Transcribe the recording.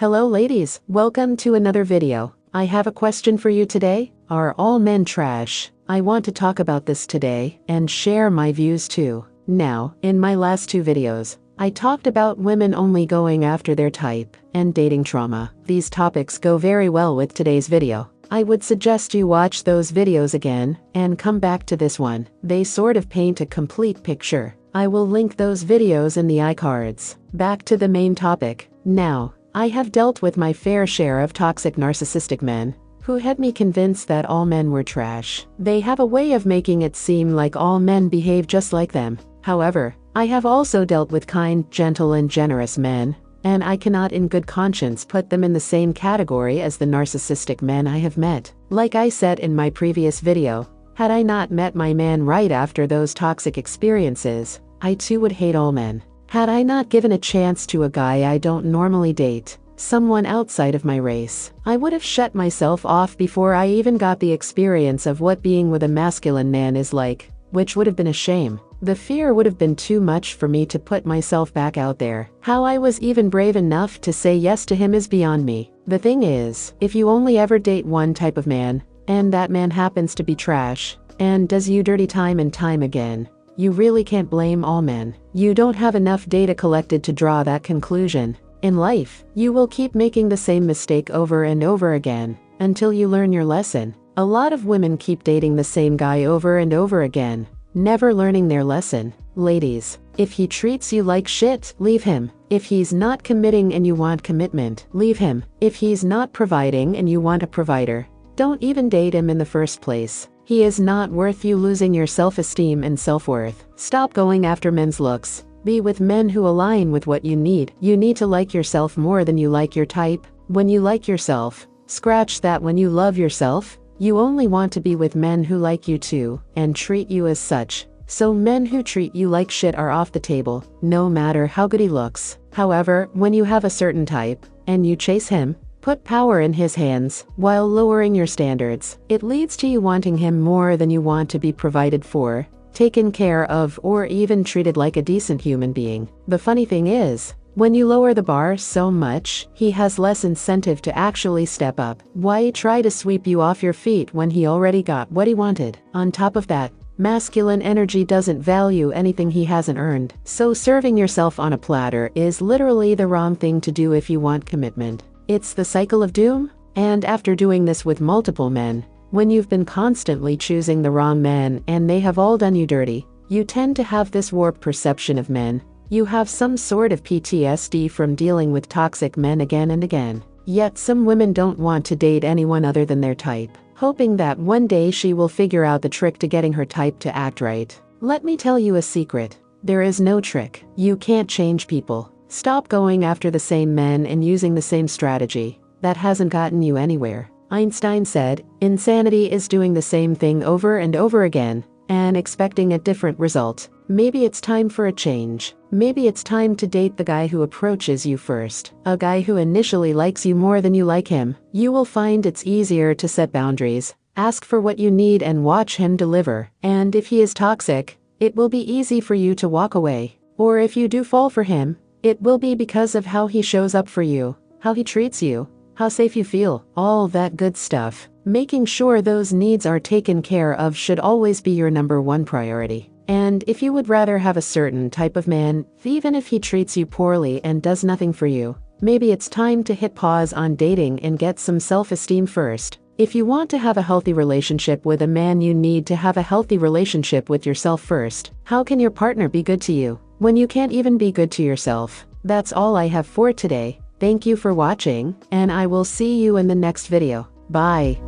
Hello ladies, welcome to another video. I have a question for you today. Are all men trash? I want to talk about this today and share my views too. Now, in my last two videos, I talked about women only going after their type and dating trauma. These topics go very well with today's video. I would suggest you watch those videos again and come back to this one. They sort of paint a complete picture. I will link those videos in the iCards. Back to the main topic. Now, I have dealt with my fair share of toxic narcissistic men who had me convinced that all men were trash. They have a way of making it seem like all men behave just like them. However, I have also dealt with kind, gentle, and generous men, and I cannot in good conscience put them in the same category as the narcissistic men I have met. Like I said in my previous video, had I not met my man right after those toxic experiences, I too would hate all men. Had I not given a chance to a guy I don't normally date, someone outside of my race, I would have shut myself off before I even got the experience of what being with a masculine man is like, which would have been a shame. The fear would have been too much for me to put myself back out there. How I was even brave enough to say yes to him is beyond me. The thing is, if you only ever date one type of man, and that man happens to be trash, and does you dirty time and time again, you really can't blame all men. You don't have enough data collected to draw that conclusion. In life, you will keep making the same mistake over and over again, until you learn your lesson. A lot of women keep dating the same guy over and over again, never learning their lesson. Ladies, if he treats you like shit, leave him. If he's not committing and you want commitment, leave him. If he's not providing and you want a provider, don't even date him in the first place. He is not worth you losing your self-esteem and self-worth. Stop going after men's looks. Be with men who align with what you need. You need to like yourself more than you like your type. When you like yourself, scratch that. When you love yourself, you only want to be with men who like you too, and treat you as such. So men who treat you like shit are off the table, no matter how good he looks. However, when you have a certain type, and you chase him, put power in his hands, while lowering your standards, it leads to you wanting him more than you want to be provided for, taken care of, or even treated like a decent human being. The funny thing is, when you lower the bar so much, he has less incentive to actually step up. Why try to sweep you off your feet when he already got what he wanted? On top of that, masculine energy doesn't value anything he hasn't earned. So serving yourself on a platter is literally the wrong thing to do if you want commitment. It's the cycle of doom. And after doing this with multiple men, when you've been constantly choosing the wrong men and they have all done you dirty, you tend to have this warped perception of men. You have some sort of PTSD from dealing with toxic men again and again. Yet some women don't want to date anyone other than their type, hoping that one day she will figure out the trick to getting her type to act right. Let me tell you a secret. There is no trick. You can't change people. Stop going after the same men and using the same strategy. That hasn't gotten you anywhere. Einstein said, insanity is doing the same thing over and over again, and expecting a different result. Maybe it's time for a change. Maybe it's time to date the guy who approaches you first. A guy who initially likes you more than you like him. You will find it's easier to set boundaries, ask for what you need and watch him deliver. And if he is toxic, it will be easy for you to walk away. Or if you do fall for him, it will be because of how he shows up for you, how he treats you, how safe you feel, all that good stuff. Making sure those needs are taken care of should always be your number one priority. And if you would rather have a certain type of man, even if he treats you poorly and does nothing for you, maybe it's time to hit pause on dating and get some self-esteem first. If you want to have a healthy relationship with a man, you need to have a healthy relationship with yourself first. How can your partner be good to you when you can't even be good to yourself? That's all I have for today. Thank you for watching, and I will see you in the next video. Bye.